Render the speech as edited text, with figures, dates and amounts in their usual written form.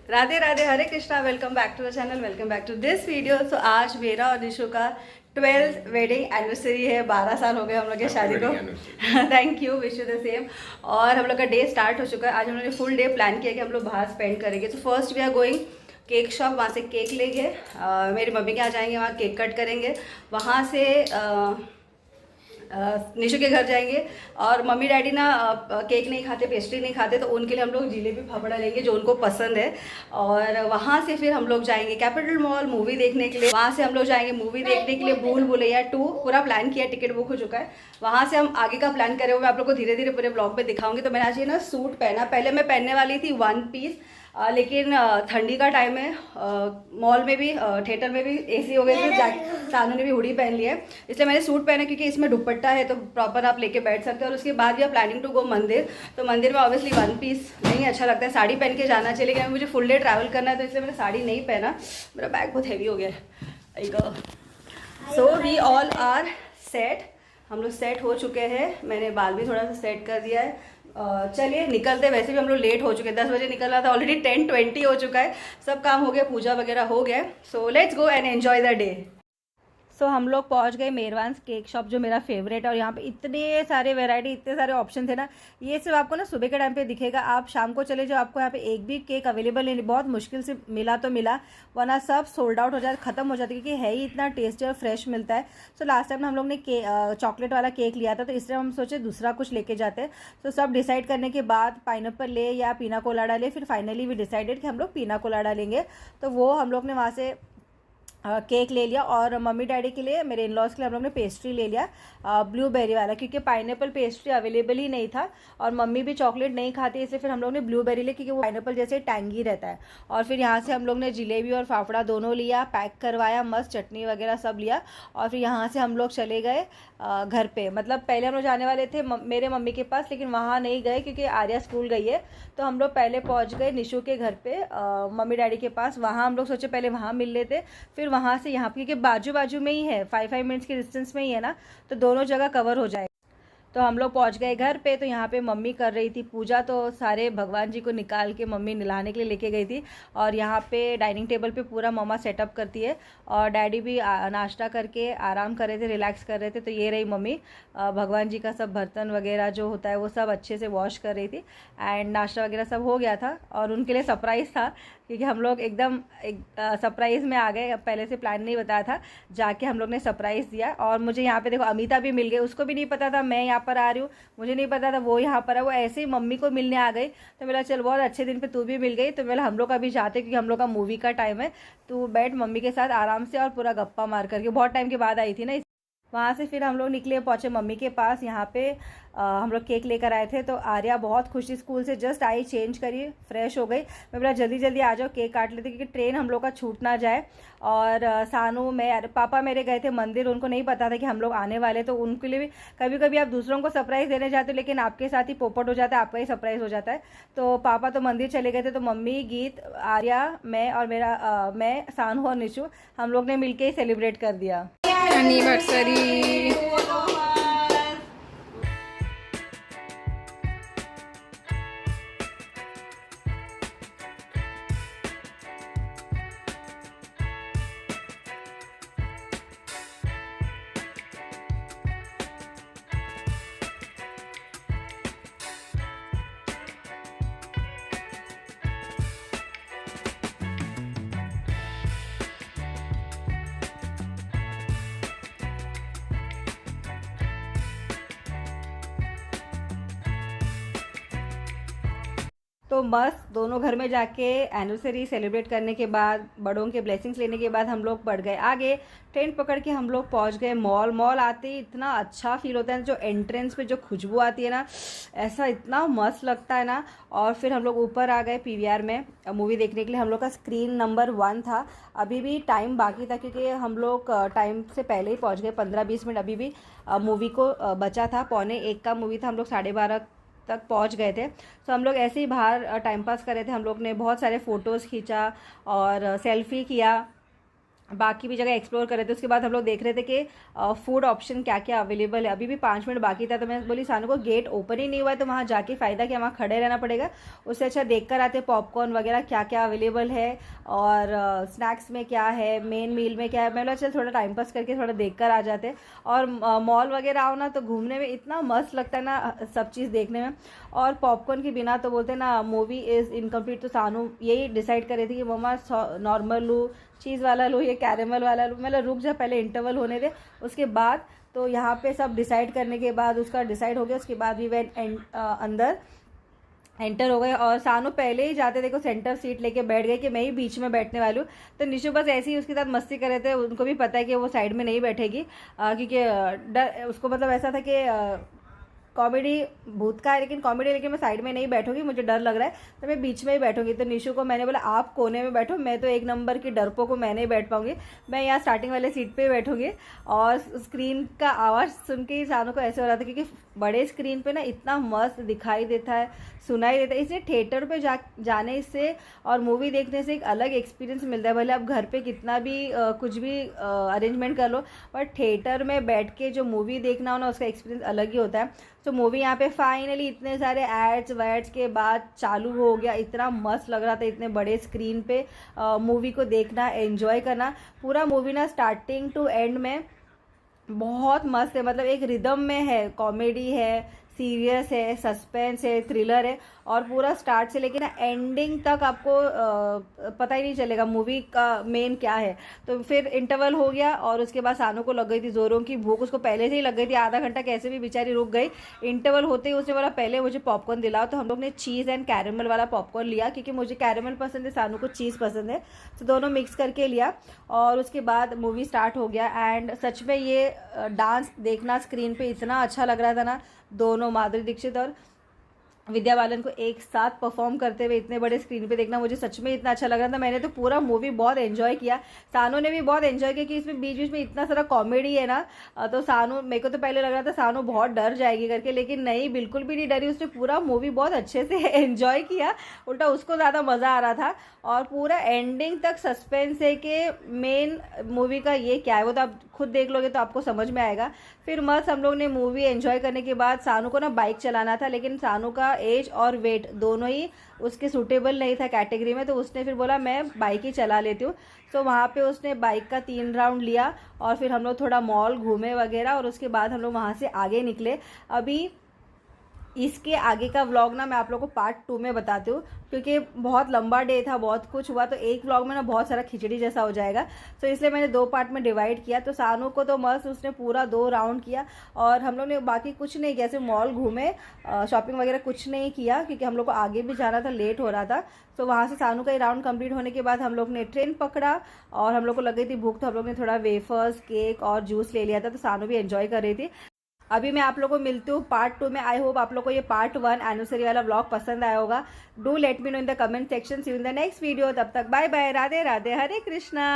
Radhe Radhe, Hare Krishna. Welcome back to the channel, welcome back to this video. तो आज मेरा और निशु का 12th वेडिंग एनिवर्सरी है। 12 साल हो गए हम लोग की शादी को। Thank you, wish you the same. और हम लोग का डे स्टार्ट हो चुका है। आज हम लोग ने फुल डे प्लान किया कि हम लोग बाहर स्पेंड करेंगे। तो first we are going cake shop, वहाँ से केक लेंगे। मेरी मम्मी के यहाँ जाएंगे, वहाँ केक कट करेंगे। वहाँ से निशु के घर जाएंगे। और मम्मी डैडी ना केक नहीं खाते, पेस्ट्री नहीं खाते, तो उनके लिए हम लोग जिलेबी फाफड़ा लेंगे जो उनको पसंद है। और वहाँ से फिर हम लोग जाएंगे कैपिटल मॉल मूवी देखने के लिए। वहाँ से हम लोग जाएंगे मूवी देखने के लिए भूल भुलैया 2। पूरा प्लान किया, टिकट बुक हो चुका है। वहाँ से हम आगे का प्लान करें, मैं आप लोग को धीरे धीरे पूरे ब्लॉग में दिखाऊंगी। तो मैंने आज ये ना सूट पहना। पहले मैं पहनने वाली थी 1 पीस, लेकिन ठंडी का टाइम है, मॉल में भी थिएटर में भी एसी हो गए थे, सानू ने भी हुडी पहन लिया है, इसलिए मैंने सूट पहना क्योंकि इसमें दुपट्टा है तो प्रॉपर आप लेके बैठ सकते हो। और उसके बाद we are planning to go मंदिर। तो मंदिर में ऑब्वियसली 1 पीस नहीं अच्छा लगता है, साड़ी पहन के जाना चाहिए, लेकिन मुझे फुल डे ट्रैवल करना है तो इसलिए मैंने साड़ी नहीं पहना। मेरा बैग बहुत हैवी हो गया है। So we all are set, हम लोग सेट हो चुके हैं। मैंने बाल भी थोड़ा सा सेट कर दिया है। चलिए निकलते। वैसे भी हम लोग लेट हो चुके हैं, 10 बजे निकलना था, ऑलरेडी 10:20 हो चुका है। सब काम हो गया, पूजा वगैरह हो गया। So let's go and enjoy the day. So हम लोग पहुंच गए मेहरवान्स केक शॉप, जो मेरा फेवरेट है। और यहाँ पे इतने सारे वैरायटी, इतने सारे ऑप्शन थे ना। ये सिर्फ आपको ना सुबह के टाइम पे दिखेगा, आप शाम को चले जाओ, आपको यहाँ पे एक भी केक अवेलेबल नहीं। बहुत मुश्किल से मिला तो मिला, वरना सब सोल्ड आउट हो जाए, ख़त्म हो जाती है, क्योंकि है ही इतना टेस्टी और फ्रेश मिलता है। सो लास्ट टाइम हम लोग ने चॉकलेट वाला केक लिया था, तो इस टाइम हम सोचे दूसरा कुछ लेके जाते हैं। तो सब डिसाइड करने के बाद पाइनएप्पल ले या पीना कोलाडा ले, फिर फाइनली वी डिसाइडेड कि हम लोग पीना कोलाडा लेंगे। तो वो हम लोग ने वहाँ से केक ले लिया। और मम्मी डैडी के लिए, मेरे इन लॉज के लिए हम लोग ने पेस्ट्री ले लिया ब्लूबेरी वाला, क्योंकि पाइनएप्पल पेस्ट्री अवेलेबल ही नहीं था। और मम्मी भी चॉकलेट नहीं खाती, इसलिए फिर हम लोग ने ब्लूबेरी लिया, क्योंकि वो पाइनएप्पल जैसे टैंगी रहता है। और फिर यहाँ से हम लोग ने जिलेबी और फाफड़ा दोनों लिया, पैक करवाया, मस्त चटनी वगैरह सब लिया। और फिर यहाँ से हम लोग चले गए घर पे। मतलब पहले हम लोग जाने वाले थे मेरे मम्मी के पास, लेकिन वहाँ नहीं गए क्योंकि आर्या स्कूल गई है। तो हम लोग पहले पहुँच गए निशु के घर पे, मम्मी डैडी के पास। वहाँ हम लोग सोचे पहले वहाँ मिल लेते, फिर वहाँ से यहाँ पे, क्योंकि बाजू बाजू में ही है, 5 मिनट्स के डिस्टेंस में ही है ना, तो दोनों जगह कवर हो जाएगा। तो हम लोग पहुंच गए घर पे। तो यहाँ पे मम्मी कर रही थी पूजा, तो सारे भगवान जी को निकाल के मम्मी नहलाने के लिए लेके गई थी। और यहाँ पे डाइनिंग टेबल पे पूरा मम्मा सेटअप करती है। और डैडी भी नाश्ता करके आराम कर रहे थे, रिलैक्स कर रहे थे। तो ये रही मम्मी, भगवान जी का सब बर्तन वगैरह जो होता है वो सब अच्छे से वॉश कर रही थी। एंड नाश्ता वगैरह सब हो गया था। और उनके लिए सरप्राइज़ था, क्योंकि हम लोग एकदम सरप्राइज़ में आ गए, पहले से प्लान नहीं बताया था। जाके हम लोग ने सरप्राइज़ दिया। और मुझे यहाँ पे देखो अमिता भी मिल गई, उसको भी नहीं पता था मैं यहाँ पर आ रही हूँ, मुझे नहीं पता था वो यहाँ पर है। वो ऐसे ही मम्मी को मिलने आ गई। तो मेरा चल बहुत अच्छे दिन पे तू भी मिल गई, तो मेरा हम लोग अभी जाते, क्योंकि हम लोग का मूवी का टाइम है। तू बैठ मम्मी के साथ आराम से और पूरा गप्पा मार करके, बहुत टाइम के बाद आई थी ना। वहाँ से फिर हम लोग निकले, पहुँचे मम्मी के पास। यहाँ पे हम लोग केक लेकर आए थे। तो आर्या बहुत खुशी, स्कूल से जस्ट आई, चेंज करी, फ्रेश हो गई। मैं बोला जल्दी जल्दी आ जाओ, केक काट लेते, क्योंकि ट्रेन हम लोग का छूट ना जाए। और सानू, मैं, पापा मेरे गए थे मंदिर, उनको नहीं पता था कि हम लोग आने वाले। तो उनके लिए भी कभी कभी आप दूसरों को सरप्राइज़ देने जाते हो, लेकिन आपके साथ ही पोपट हो जाता है, आपका ही सरप्राइज़ हो जाता है। तो पापा तो मंदिर चले गए थे, तो मम्मी, गीत, आर्या, मैं और मैं, सानू और निशु, हम लोग ने मिलके ही सेलिब्रेट कर दिया एनिवर्सरी। तो मस्त दोनों घर में जाके एनिवर्सरी सेलिब्रेट करने के बाद, बड़ों के ब्लेसिंग्स लेने के बाद, हम लोग बढ़ गए आगे। ट्रेन पकड़ के हम लोग पहुंच गए मॉल। मॉल आते ही इतना अच्छा फील होता है, जो एंट्रेंस पे जो खुशबू आती है ना, ऐसा इतना मस्त लगता है ना। और फिर हम लोग ऊपर आ गए पीवीआर में मूवी देखने के लिए। हम लोग का स्क्रीन नंबर 1 था। अभी भी टाइम बाकी था, क्योंकि हम लोग टाइम से पहले ही पहुँच गए, 15-20 मिनट अभी भी मूवी को बचा था। 12:45 का मूवी था, हम लोग 12:30 तक पहुंच गए थे। तो हम लोग ऐसे ही बाहर टाइम पास कर रहे थे। हम लोग ने बहुत सारे फ़ोटोज़ खींचा और सेल्फ़ी किया। बाकी भी जगह एक्सप्लोर कर रहे थे। उसके बाद हम लोग देख रहे थे कि फूड ऑप्शन क्या क्या अवेलेबल है। अभी भी 5 मिनट बाकी था, तो मैं बोली सानू को गेट ओपन ही नहीं हुआ है तो वहाँ जाके फ़ायदा क्या, वहाँ खड़े रहना पड़ेगा। उससे अच्छा देख कर आते पॉपकॉर्न वगैरह क्या क्या अवेलेबल है और स्नैक्स में क्या है, मेन मील में क्या है। मैं बोला चल थोड़ा टाइम पास करके थोड़ा देख कर आ जाते। और मॉल वगैरह आओ ना तो घूमने में इतना मस्त लगता है ना सब चीज़ देखने में। और पॉपकॉर्न के बिना तो बोलते हैं ना मूवी इज़ इनकम्प्लीट। तो सानू यही डिसाइड कर रही थी कि मम्मा नॉर्मल लूँ, चीज़ वाला लो, ये कैरेमल वाला लो। मतलब रुक जा, पहले इंटरवल होने दे, उसके बाद। तो यहाँ पे सब डिसाइड करने के बाद उसका डिसाइड हो गया। उसके बाद वी वेंट अंदर एंटर हो गए। और सानू पहले ही जाते देखो सेंटर सीट लेके बैठ गए कि मैं ही बीच में बैठने वाली हूँ। तो निशु बस ऐसे ही उसके साथ मस्ती कर रहे थे। उनको भी पता है कि वो साइड में नहीं बैठेगी, क्योंकि डर उसको मतलब ऐसा था कि कॉमेडी भूत का है, लेकिन कॉमेडी लेकिन मैं साइड में नहीं बैठूंगी, मुझे डर लग रहा है तो मैं बीच में ही बैठूंगी। तो निशु को मैंने बोला आप कोने में बैठो, मैं तो 1 नंबर की डरपोक को मैं नहीं बैठ पाऊंगी, मैं यहाँ स्टार्टिंग वाले सीट पे बैठूंगी। और स्क्रीन का आवाज़ सुन के ही सानू को ऐसे हो रहा था, क्योंकि बड़े स्क्रीन पे ना इतना मस्त दिखाई देता है, सुनाई देता है। इसलिए थिएटर पे जाने से और मूवी देखने से एक अलग एक्सपीरियंस मिलता है। भले आप घर पे कितना भी कुछ भी अरेंजमेंट कर लो, बट थिएटर में बैठ के जो मूवी देखना हो ना उसका एक्सपीरियंस अलग ही होता है। तो मूवी यहाँ पे फाइनली इतने सारे एड्स वैड्स के बाद चालू हो गया। इतना मस्त लग रहा था इतने बड़े स्क्रीन पे मूवी को देखना, एंजॉय करना। पूरा मूवी ना स्टार्टिंग टू एंड में बहुत मस्त है, मतलब एक रिदम में है, कॉमेडी है, सीरियस है, सस्पेंस है, थ्रिलर है। और पूरा स्टार्ट से लेके ना एंडिंग तक आपको पता ही नहीं चलेगा मूवी का मेन क्या है। तो फिर इंटरवल हो गया और उसके बाद सानू को लग गई थी जोरों की भूख, उसको पहले से ही लग गई थी, आधा घंटा कैसे भी बेचारी रुक गई। इंटरवल होते ही उसने बोला पहले मुझे पॉपकॉर्न दिलाओ। तो हम लोग ने चीज़ एंड कैरेमल वाला पॉपकॉर्न लिया, क्योंकि मुझे कैरेमल पसंद है, सानू को चीज़ पसंद है, तो दोनों मिक्स करके लिया। और उसके बाद मूवी स्टार्ट हो गया। एंड सच में ये डांस देखना स्क्रीन पे इतना अच्छा लग रहा था ना, दोनों माधुरी दीक्षित और विद्या बालन को एक साथ परफॉर्म करते हुए इतने बड़े स्क्रीन पे देखना मुझे सच में इतना अच्छा लग रहा था। मैंने तो पूरा मूवी बहुत एंजॉय किया, सानू ने भी बहुत एंजॉय किया, कि इसमें बीच बीच में इतना सारा कॉमेडी है ना। तो सानू, मेरे को तो पहले लग रहा था सानू बहुत डर जाएगी करके, लेकिन नहीं, बिल्कुल भी नहीं डरी। उसने पूरा मूवी बहुत अच्छे से एंजॉय किया, उल्टा उसको ज़्यादा मज़ा आ रहा था। और पूरा एंडिंग तक सस्पेंस है कि मेन मूवी का ये क्या है, वो तो आप खुद देख लोगे तो आपको समझ में आएगा। फिर मस्त हम लोग ने मूवी एंजॉय करने के बाद सानू को ना बाइक चलाना था, लेकिन सानू का एज और वेट दोनों ही उसके सूटेबल नहीं था कैटेगरी में। तो उसने फिर बोला मैं बाइक ही चला लेती हूँ। तो वहाँ पे उसने बाइक का 3 राउंड लिया और फिर हम लोग थोड़ा मॉल घूमे वगैरह, और उसके बाद हम लोग वहाँ से आगे निकले। अभी इसके आगे का व्लॉग ना मैं आप लोगों को पार्ट 2 में बताती हूँ, क्योंकि बहुत लंबा डे था, बहुत कुछ हुआ, तो एक व्लॉग में ना बहुत सारा खिचड़ी जैसा हो जाएगा। तो इसलिए मैंने 2 पार्ट में डिवाइड किया। तो सानू को तो मस्त उसने पूरा 2 राउंड किया, और हम लोग ने बाकी कुछ नहीं किया, सिर्फ मॉल घूमे, शॉपिंग वगैरह कुछ नहीं किया, क्योंकि हम लोग को आगे भी जाना था, लेट हो रहा था। तो वहाँ से सानू का ही राउंड कंप्लीट होने के बाद हम लोग ने ट्रेन पकड़ा, और हम लोग को लग गई थी भूख, तो हम लोग ने थोड़ा वेफर्स, केक और जूस ले लिया था। तो सानू भी एंजॉय कर रही थी। अभी मैं आप लोगों को मिलती हूँ पार्ट 2 में। आई होप आप लोग को ये पार्ट 1 एनिवर्सरी वाला व्लॉग पसंद आया होगा। Do let me know in the comment section. See you in the next video. तब तक बाय बाय, राधे राधे, हरे कृष्णा।